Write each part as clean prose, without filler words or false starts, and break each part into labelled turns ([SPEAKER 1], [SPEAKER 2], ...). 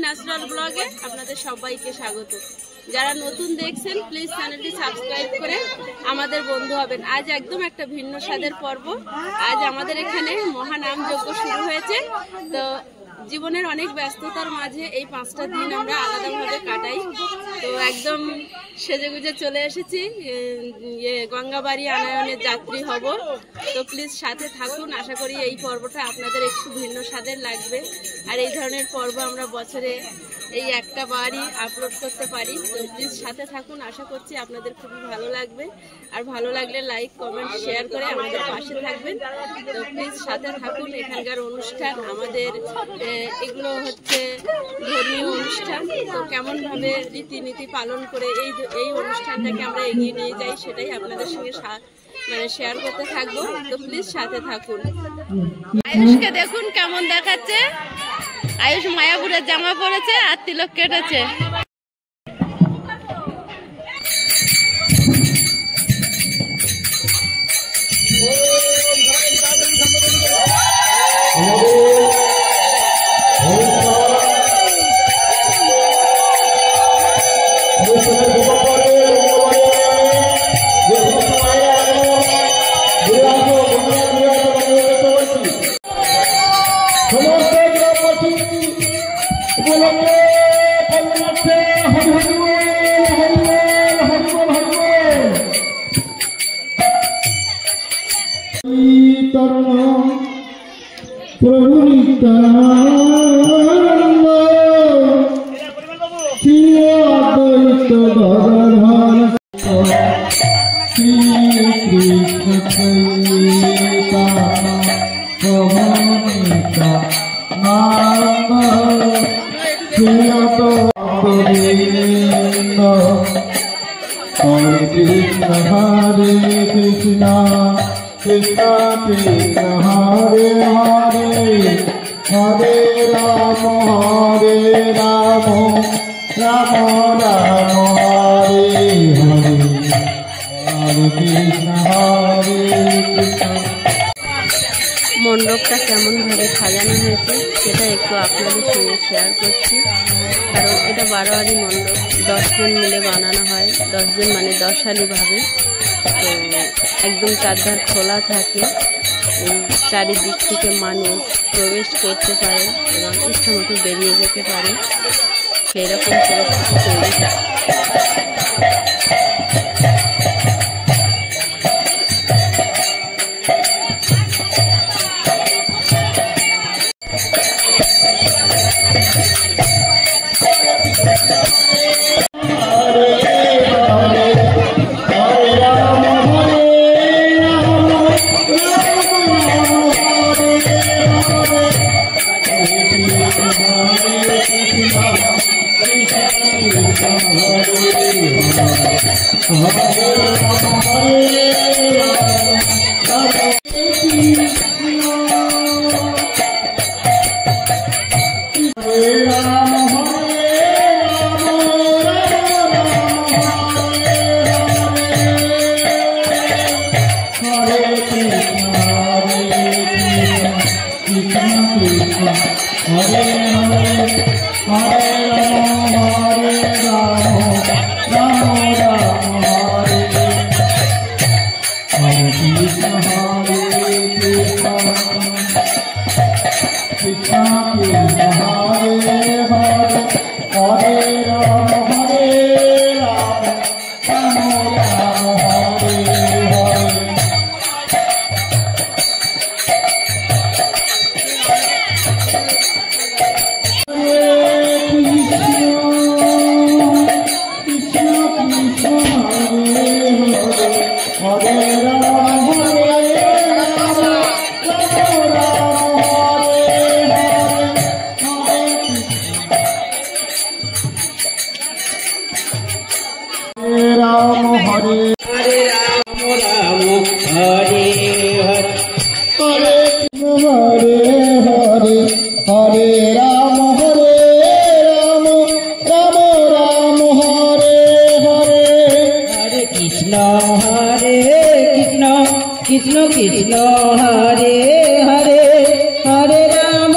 [SPEAKER 1] Natural ব্লগে আপনাদের সবাইকে স্বাগত। যারা নতুন দেখছেন প্লিজ চ্যানেলটি সাবস্ক্রাইব করে আমাদের বন্ধু হবেন। আজ একদম একটা ভিন্ন স্বাদের পর্ব। আজ আমাদের এখানে মহানাম যজ্ঞ শুরু হয়েছে। তো জীবনের অনেক ব্যস্ততার মাঝে এই 5টা দিন আমরা আলাদাভাবে কাটাই। তো একদম সেজেগুজে চলে এসেছি, গঙ্গাবাড়ি আনায়নের যাত্রী হব। তো প্লিজ সাথে থাকুন। আশা করি এই পর্বটা আপনাদের একটু ভিন্ন স্বাদের লাগবে। আর এই ধরনের পর্ব আমরা বছরে এই একটা বারই আপলোড করতে পারি। তো প্লিজ সাথে থাকুন, আশা করছি আপনাদের খুবই ভালো লাগবে। আর ভালো লাগলে লাইক কমেন্ট শেয়ার করে আমাদের পাশে থাকবেন। তো প্লিজ সাথে থাকুন। এখানকার অনুষ্ঠান আমাদের এগুলো হচ্ছে ধর্মীয় অনুষ্ঠান। তো কেমনভাবে রীতিনীতি পালন করে এই অনুষ্ঠানটাকে আমরা এগিয়ে নিয়ে যাই সেটাই আপনাদের সঙ্গে শেয়ার করতে থাকবো। তো প্লিজ সাথে থাকুন। আয়ুষকে দেখুন কেমন দেখাচ্ছে। আয়ুষ মায়াপুরের জামা পরেছে আর তিলক কেটেছে।
[SPEAKER 2] প্রভু নিত্যানন্দ শ্রী অদ্বৈত গদাধর শ্রী কৃষ্ণ চৈতন্য প্রভু নিত্যানন্দ শ্রী অদ্বৈত হরে কৃষ্ণ হরে কৃষ্ণ কৃষ্ণ কৃষ্ণ হরে হরে হরে রাম রাম রাম হরে হরে হরে কৃষ্ণ হরে কৃষ্ণ।
[SPEAKER 1] মণ্ডপটা কেমনভাবে সাজানো হয়েছে সেটা একটু আপনাদের সঙ্গে শেয়ার করছি। কারণ এটা বারোয়ারি মণ্ডপ, 10 জন মিলে বানানো হয়। 10 জন মানে 10শালীভাবে। তো একদম চারধার খোলা থাকে, চারিদিক থেকে মানুষ প্রবেশ করতে পারে এবং ইচ্ছা মতো বেরিয়ে যেতে পারে, সেই রকম পরিস্থিতি তৈরি হয়।
[SPEAKER 3] কৃষ্ণ কৃষ্ণ হরে হরে হরে রাম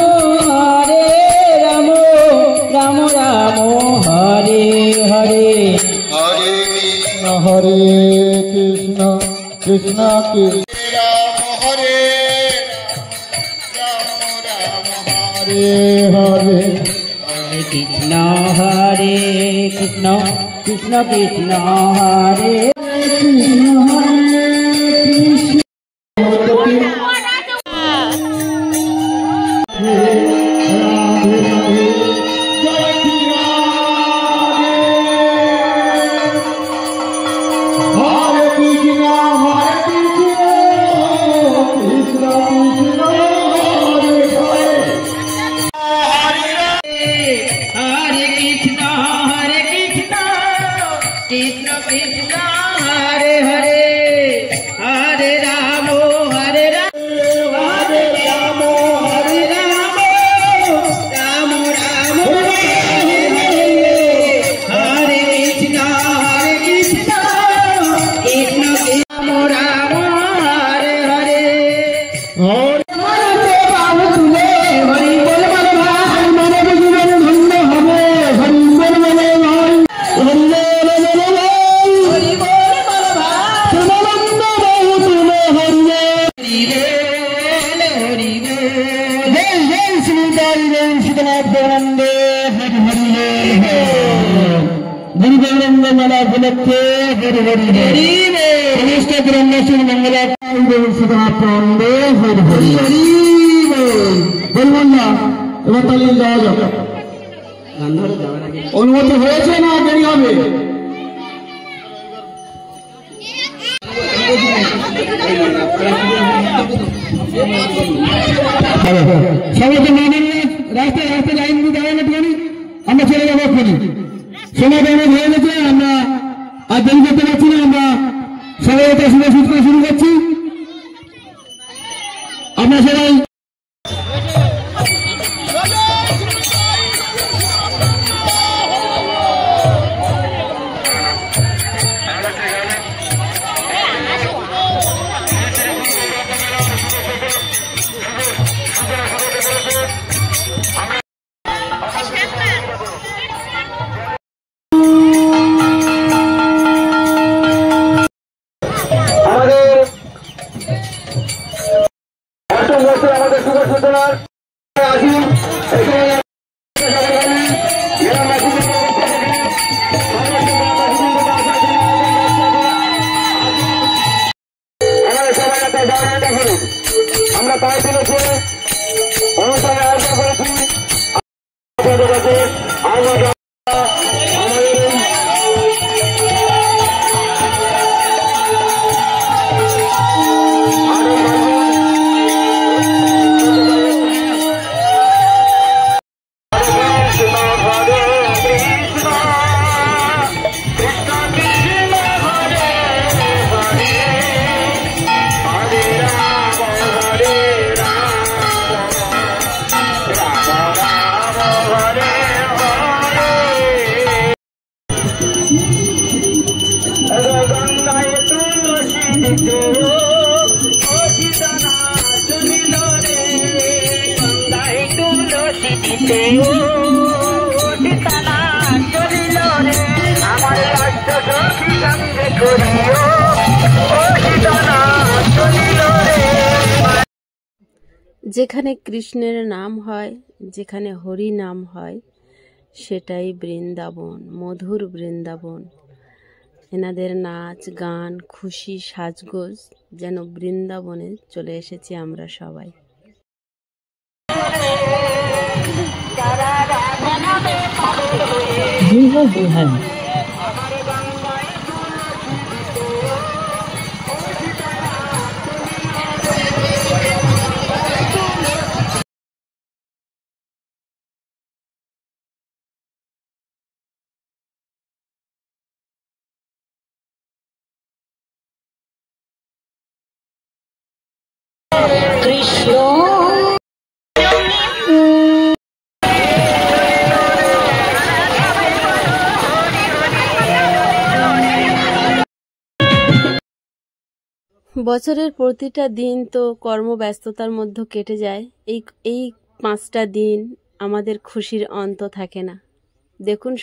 [SPEAKER 3] রাম
[SPEAKER 2] হরে কৃষ্ণ কৃষ্ণ কৃষ্ণ রাম হরে রাম রাম হরে হরে
[SPEAKER 3] কৃষ্ণ হরে কৃষ্ণ কৃষ্ণ কৃষ্ণ হরে कृष्ण कृष्ण हरे हरे हरे राम हरे राम हरे राम हरे राम राम राम हरे हरे हरे कृष्ण कृष्ण राम राम हरे हरे
[SPEAKER 2] मेला उपलक्षे हरि हरि समस्त ब्रह्मश्री मंगला प्राणे हरि हरि বলবেন না এবার তাহলে যাওয়া যাবে অনুমতি হয়েছে না দেরি হবে সবাই তো রাস্তায় রাস্তায় লাইন দিয়ে দাঁড়ান একটুখানি আমরা চলে যাবো এক্ষুনি সময় বেড়ে হয়ে গেছে আমরা আর দেরি করতে পারছি না আমরা সবাই এটা শুরু করছি আমরা সবাই আমাদের শুভ সূচনার আসুন আমরা তাই তুলেছি অনুষ্ঠানে আয়োজন করেছি
[SPEAKER 1] যেখানে কৃষ্ণের নাম হয়, যেখানে হরি নাম হয়, সেটাই বৃন্দাবন, মধুর বৃন্দাবন। এনাদের নাচ গান খুশি সাজগোজ যেন বৃন্দাবনে চলে এসেছি আমরা সবাই। বছরের প্রতিটা দিন তো কর্মব্যস্ততার মধ্যে কেটে যায়, এই 5টা দিন আমাদের খুশির অন্ত থাকে না। দেখুন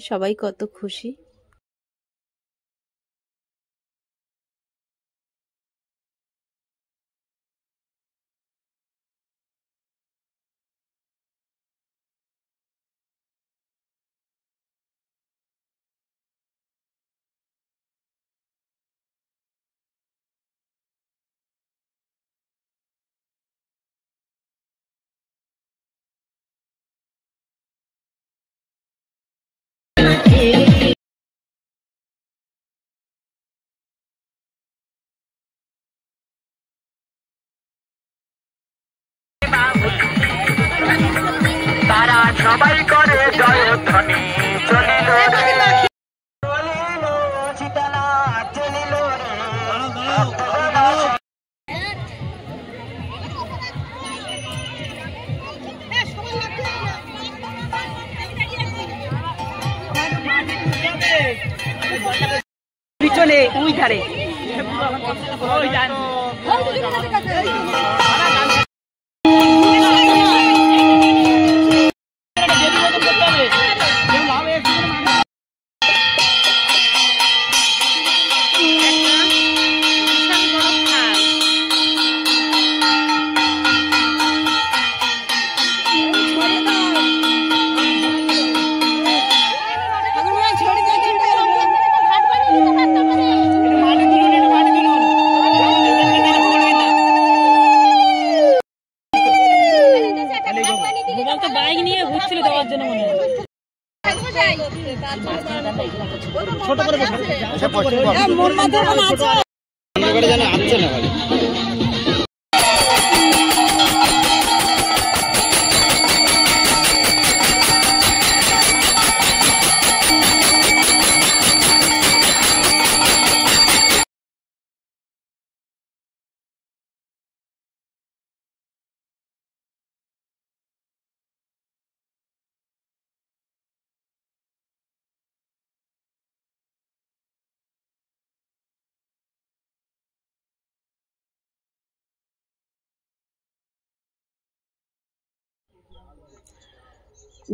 [SPEAKER 1] সবাই কত খুশি।
[SPEAKER 3] ওইখানে ওই ধারে
[SPEAKER 1] বাইক নিয়ে ঘুরছিল দেওয়ার জন্য মনে হয়
[SPEAKER 3] ছোট করে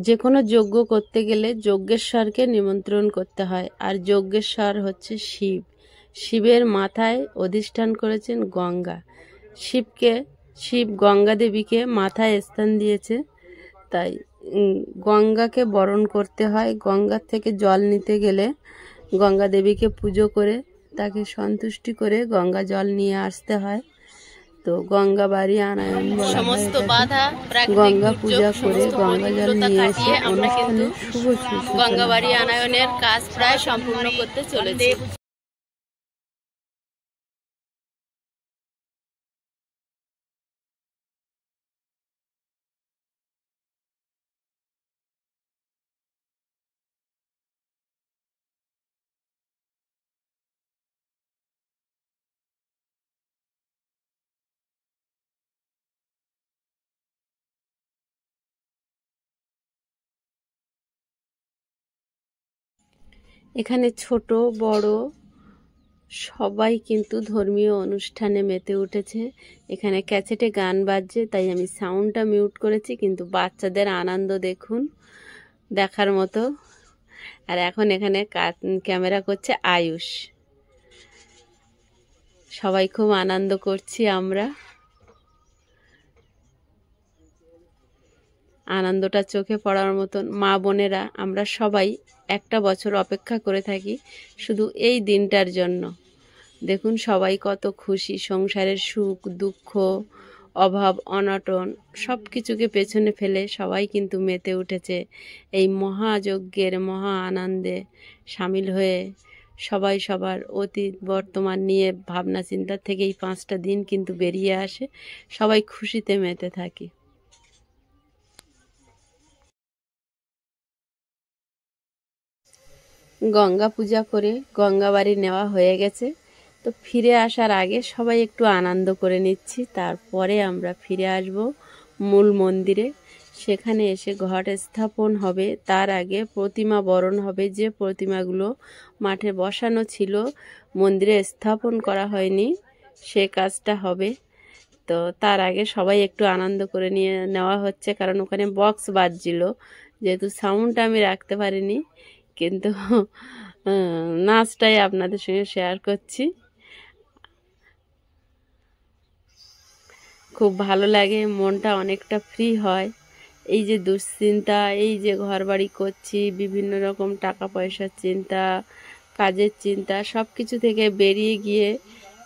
[SPEAKER 1] যে কোনো যজ্ঞ করতে গেলে যজ্ঞেশ্বরকে নিমন্ত্রণ করতে হয়, আর যজ্ঞেশ্বর হচ্ছে শিব। শিবের মাথায় অধিষ্ঠান করেছেন গঙ্গা। শিব গঙ্গা দেবীকে মাথায় স্থান দিয়েছে, তাই গঙ্গাকে বরণ করতে হয়। গঙ্গার থেকে জল নিতে গেলে গঙ্গা দেবীকে পুজো করে তাকে সন্তুষ্টি করে গঙ্গা জল নিয়ে আসতে হয়। তো গঙ্গা বাড়ি আনায়ন সমস্ত বাধা গঙ্গা পূজা করে গঙ্গা জল নিয়ে এসে অনুষ্ঠানে শুভ গঙ্গা বাড়ি আনায়নের কাজ প্রায় সম্পূর্ণ করতে চলেছে। এখানে ছোট বড় সবাই কিন্তু ধর্মীয় অনুষ্ঠানে মেতে উঠেছে। এখানে ক্যাসেটে গান বাজছে, তাই আমি সাউন্ডটা মিউট করেছি, কিন্তু বাচ্চাদের আনন্দ দেখুন, দেখার মতো। আর এখন এখানে ক্যামেরা করছে আয়ুষ। সবাই খুব আনন্দ করছি আমরা। আনন্দটা চোখে পড়ার মতন। মা বোনেরা আমরা সবাই একটা বছর অপেক্ষা করে থাকি শুধু এই দিনটার জন্য। দেখুন সবাই কত খুশি, সংসারের সুখ দুঃখ অভাব অনটন সব কিছুকে পেছনে ফেলে সবাই কিন্তু মেতে উঠেছে এই মহাযজ্ঞের মহা আনন্দে সামিল হয়ে। সবাই সবার অতীত বর্তমান নিয়ে ভাবনা চিন্তা থেকে এই 5টা দিন কিন্তু বেরিয়ে আসে, সবাই খুশিতে মেতে থাকি। গঙ্গা পূজা করে গঙ্গা বাড়ি নেওয়া হয়ে গেছে, তো ফিরে আসার আগে সবাই একটু আনন্দ করে নিচ্ছি। তারপরে আমরা ফিরে আসব মূল মন্দিরে। সেখানে এসে ঘট স্থাপন হবে, তার আগে প্রতিমা বরণ হবে। যে প্রতিমাগুলো মাঠে বসানো ছিল, মন্দিরে স্থাপন করা হয়নি, সে কাজটা হবে। তো তার আগে সবাই একটু আনন্দ করে নিয়ে নেওয়া হচ্ছে, কারণ ওখানে বক্স বাজছিল, যেহেতু সাউন্ডটা আমি রাখতে পারিনি, কিন্তু নাচটাই আপনাদের সঙ্গে শেয়ার করছি। খুব ভালো লাগে, মনটা অনেকটা ফ্রি হয়। এই যে দুশ্চিন্তা, এই যে ঘর বাড়ি করছি, বিভিন্ন রকম টাকা পয়সার চিন্তা, কাজের চিন্তা, সব কিছু থেকে বেরিয়ে গিয়ে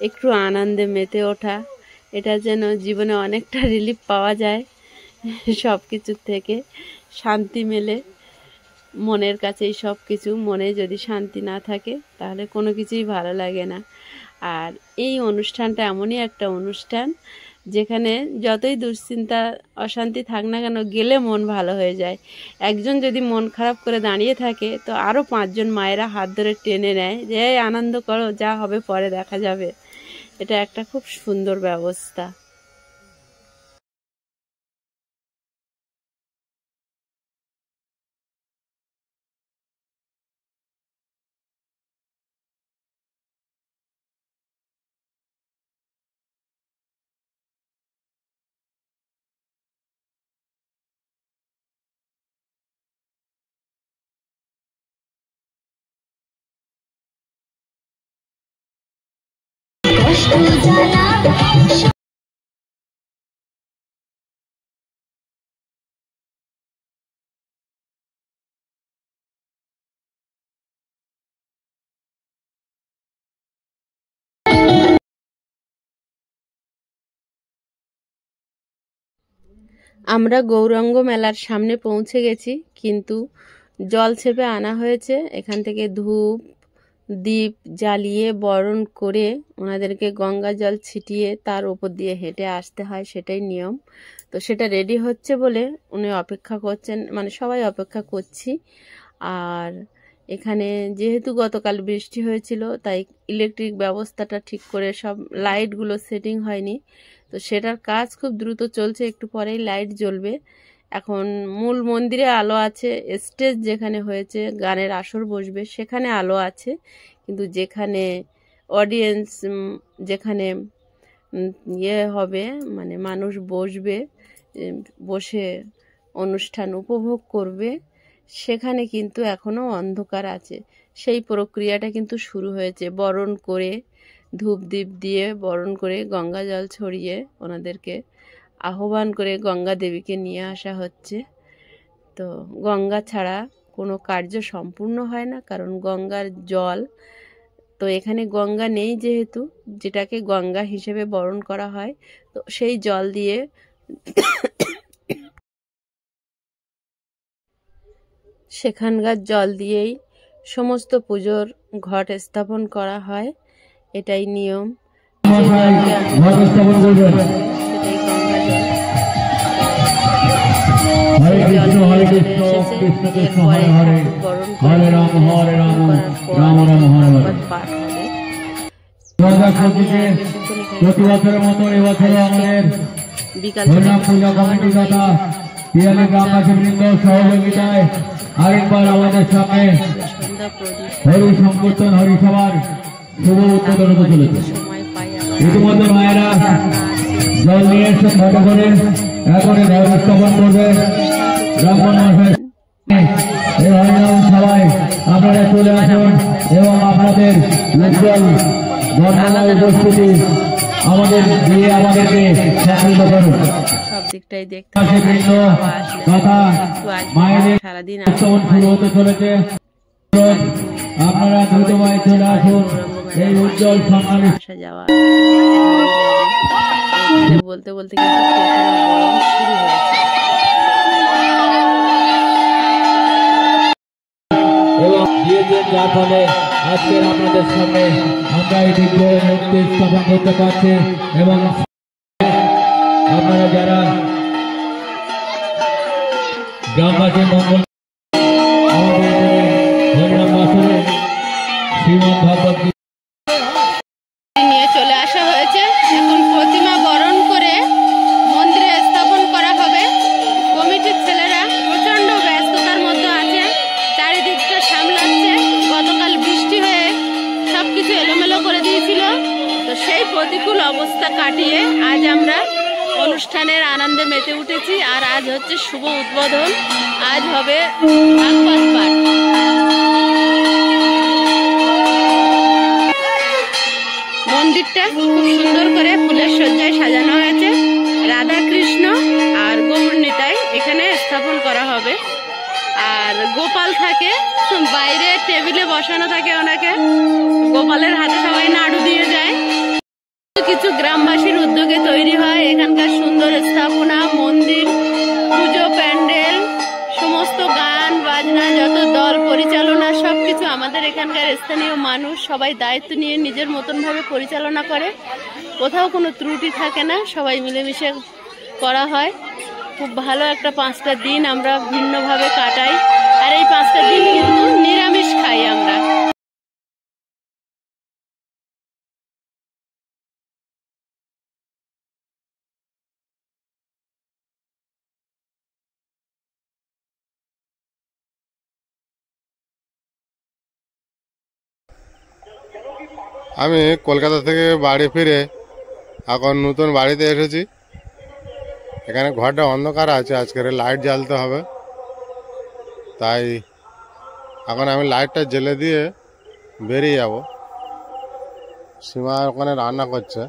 [SPEAKER 1] একটু আনন্দে মেতে ওঠা, এটা যেন জীবনে অনেকটা রিলিফ পাওয়া যায়। সব কিছুর থেকে শান্তি মেলে মনের কাছেই সব কিছু। মনে যদি শান্তি না থাকে তাহলে কোনো কিছুই ভালো লাগে না। আর এই অনুষ্ঠানটা এমনই একটা অনুষ্ঠান যেখানে যতই দুশ্চিন্তা অশান্তি থাক না কেন, গেলে মন ভালো হয়ে যায়। একজন যদি মন খারাপ করে দাঁড়িয়ে থাকে, তো আরও 5 জন মায়েরা হাত ধরে টেনে নেয় যে আনন্দ করো, যা হবে পরে দেখা যাবে। এটা একটা খুব সুন্দর ব্যবস্থা। আমরা গৌরাঙ্গ মেলার সামনে পৌঁছে গেছি, কিন্তু জল ছেপে আনা হয়েছে। এখান থেকে ধূপ দীপ জ্বালিয়ে বরণ করে ওনাদেরকে গঙ্গা জল ছিটিয়ে তার উপর দিয়ে হেঁটে আসতে হয়, সেটাই নিয়ম। তো সেটা রেডি হচ্ছে বলে উনি অপেক্ষা করছেন, মানে সবাই অপেক্ষা করছি। আর এখানে যেহেতু গতকাল বৃষ্টি হয়েছিল, তাই ইলেকট্রিক ব্যবস্থাটা ঠিক করে সব লাইটগুলো সেটিং হয়নি, তো সেটার কাজ খুব দ্রুত চলছে, একটু পরেই লাইট জ্বলবে। এখন মূল মন্দিরে আলো আছে, স্টেজ যেখানে হয়েছে গানের আসর বসবে সেখানে আলো আছে, কিন্তু যেখানে অডিয়েন্স, যেখানে ইয়ে হবে, মানে মানুষ বসবে, বসে অনুষ্ঠান উপভোগ করবে, সেখানে কিন্তু এখনো অন্ধকার আছে। সেই প্রক্রিয়াটা কিন্তু শুরু হয়েছে, বরণ করে ধূপ দীপ দিয়ে বরণ করে গঙ্গা জল ছড়িয়ে ওনাদেরকে আহ্বান করে গঙ্গা দেবীকে নিয়ে আসা হচ্ছে। তো গঙ্গা ছাড়া কোনো কার্য সম্পূর্ণ হয় না, কারণ গঙ্গার জল, তো এখানে গঙ্গা নেই যেহেতু, যেটাকে গঙ্গা হিসেবে বরণ করা হয়, তো সেই জল দিয়ে সেখানকার জল দিয়েই সমস্ত পুজোর ঘট স্থাপন করা হয়, এটাই নিয়ম।
[SPEAKER 2] হরে কৃষ্ণ হরে কৃষ্ণ কৃষ্ণ কৃষ্ণ হরে হরে হরে রাম হরে রাম রাম রাম হরে হরে। প্রতি বছরের মতো এবছরও আমাদের হরিনাম পূজা কমিটি তথা পিয়ালি গ্রামবাসী বৃন্দ সহযোগিতায় আরেকবার আমাদের সামনে হরি সংকীর্তন হরিসভার শুভ উদ্বোধন হতে চলেছে। ইতিমধ্যে মায়েরা জল নিয়ে এসে ঘটে করে এখন ঘর স্থাপন করবে। ব্রাহ্মণ মশাই এই হরিনাম সবাই আপনারা চলে আসুন এবং আপনাদের উজ্জ্বল বর্ণময় উপস্থিতি আমাদের দিয়ে আমাদেরকে সাহায্য করুন।
[SPEAKER 1] সব দিকটাই দেখতে
[SPEAKER 2] কথা মায়েদের
[SPEAKER 1] সারাদিন
[SPEAKER 2] উৎসব শুরু হতে চলেছে। আপনারা দ্রুতময় চলে আসুন এই উজ্জ্বল সম্মানিত
[SPEAKER 1] আসা যাওয়া বলতে বলতে কিন্তু গরম শুরু হয়েছে।
[SPEAKER 2] এবং দিয়েছেন, যার ফলে আজকের আপনাদের সামনে আমরা এই দিব্য মূর্তি স্থাপন করতে পারছি। এবং আপনারা যারা গ্রামবাসীর মঙ্গল আমাদের হরিনাম বাসনে শ্রীমদ ভাগবত
[SPEAKER 1] নিয়ে চলে আসা হয়েছে। এখন প্রতিমা বরণ করে মন্দিরে স্থাপন করা হবে। কমিটির ছেলেরা প্রচন্ড ব্যস্ততার মধ্যে আছে, চারিদিকটা সামলাচ্ছে। গতকাল বৃষ্টি হয়ে সবকিছু এলোমেলো করে দিয়েছিল, তো সেই প্রতিকূল অবস্থা কাটিয়ে আজ আমরা অনুষ্ঠানের আনন্দে মেতে উঠেছি। আর আজ হচ্ছে শুভ উদ্বোধন, আজ হবে ভাগবত পাঠ। মন্দিরটা খুব সুন্দর করে ফুলের সজ্জায় সাজানো হয়েছে। রাধা কৃষ্ণ আর গৌর নিতাই এখানে স্থাপন করা হবে। আর গোপাল থাকে বাইরে, টেবিলে বসানো থাকে ওনাকে, গোপালের হাতে সবাই নাড়ু দিয়ে যায়। কিছু গ্রামবাসীর উদ্যোগে তৈরি হয় এখানকার সুন্দর স্থাপনা, মন্দির, পুজো প্যান্ডেল, সমস্ত গান বাজনা, যত দল পরিচালনা, সবকিছু আমাদের এখানকার স্থানীয় মানুষ সবাই দায়িত্ব নিয়ে নিজের মতন ভাবে পরিচালনা করে। কোথাও কোনো ত্রুটি থাকে না, সবাই মিলেমিশে করা হয়। খুব ভালো একটা 5টা দিন আমরা ভিন্নভাবে কাটাই। আর এই 5টা দিন কিন্তু নিরামিষ খাই আমরা।
[SPEAKER 4] আমি কলকাতা থেকে বাড়ি ফিরে এখন নতুন বাড়িতে এসেছি। এখানে ঘরটা অন্ধকার আছে, আজকের লাইট জ্বালতে হবে, তাই এখন আমি লাইটটা জ্বেলে দিয়ে বেরিয়ে যাব। সীমা ওখানে রান্না করছে,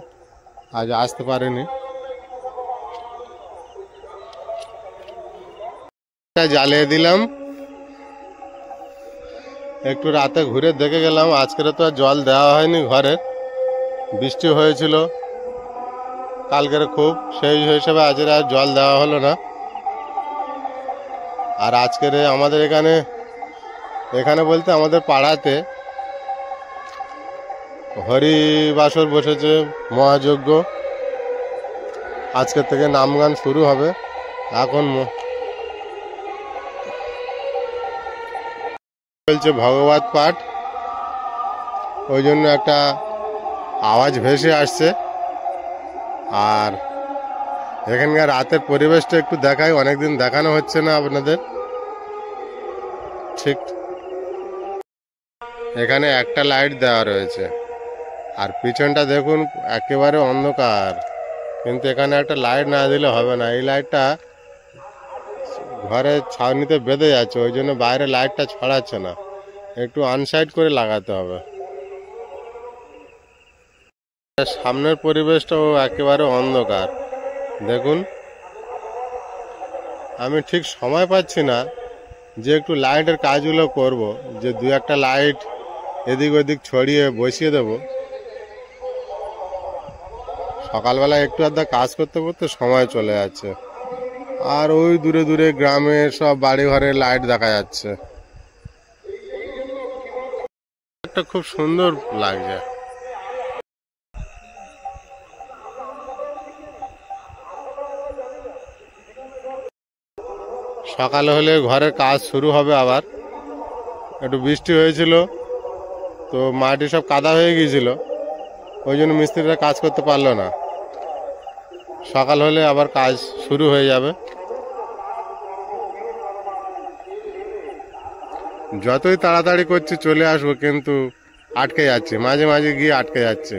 [SPEAKER 4] আজ আসতে পারেনি। জ্বালিয়ে দিলাম, একটু রাতে ঘুরে দেখে গেলাম। আজকের তো আর জল দেওয়া হয়নি ঘরে, বৃষ্টি হয়েছিল কালকের খুব, সেই হিসেবে আজকে আর জল দেওয়া হলো না। আর আজকের আমাদের এখানে বলতে আমাদের পাড়াতে হরিবাসর বসেছে, মহাযজ্ঞ। আজকের থেকে নামগান শুরু হবে। এখন চলছে ভগবত পাঠ, ওই জন্য একটা আওয়াজ ভেসে আসছে। আর এখানকার রাতের পরিবেশটা একটু দেখাই, অনেকদিন দেখানো হচ্ছে না আপনাদের। ঠিক এখানে একটা লাইট দেওয়া রয়েছে, আর পিছনটা দেখুন একেবারে অন্ধকার। কিন্তু এখানে একটা লাইট না দিলে হবে না। এই লাইটটা ঘরে ছাউনিতে বেঁধে যাচ্ছে, ওই জন্য বাইরে লাইটটা ছড়াচ্ছে না, একটু আনসাইড করে লাগাতে হবে। সামনের পরিবেশটাও একেবারে অন্ধকার দেখুন। আমি ঠিক সময় পাচ্ছি না যে একটু লাইটের কাজগুলো করব, যে দু একটা লাইট এদিক ওদিক ছড়িয়ে বসিয়ে দেব। সকালবেলা একটু আধা কাজ করতে করতে সময় চলে যাচ্ছে। আর ওই দূরে দূরে গ্রামের সব বাড়ি ঘরে লাইট দেখা যাচ্ছে, একটা খুব সুন্দর লাগছে। সকালে হলে ঘরের কাজ শুরু হবে আবার। একটু বৃষ্টি হয়েছিল তো মাটি সব কাদা হয়ে গিয়েছিল, ওই জন্য মিস্ত্রিরা কাজ করতে পারলো না। সকাল হলে আবার কাজ শুরু হয়ে যাবে। যতই তাড়াতাড়ি করছি চলে আসবো, কিন্তু আটকে যাচ্ছে, মাঝে মাঝে গিয়ে আটকে যাচ্ছে।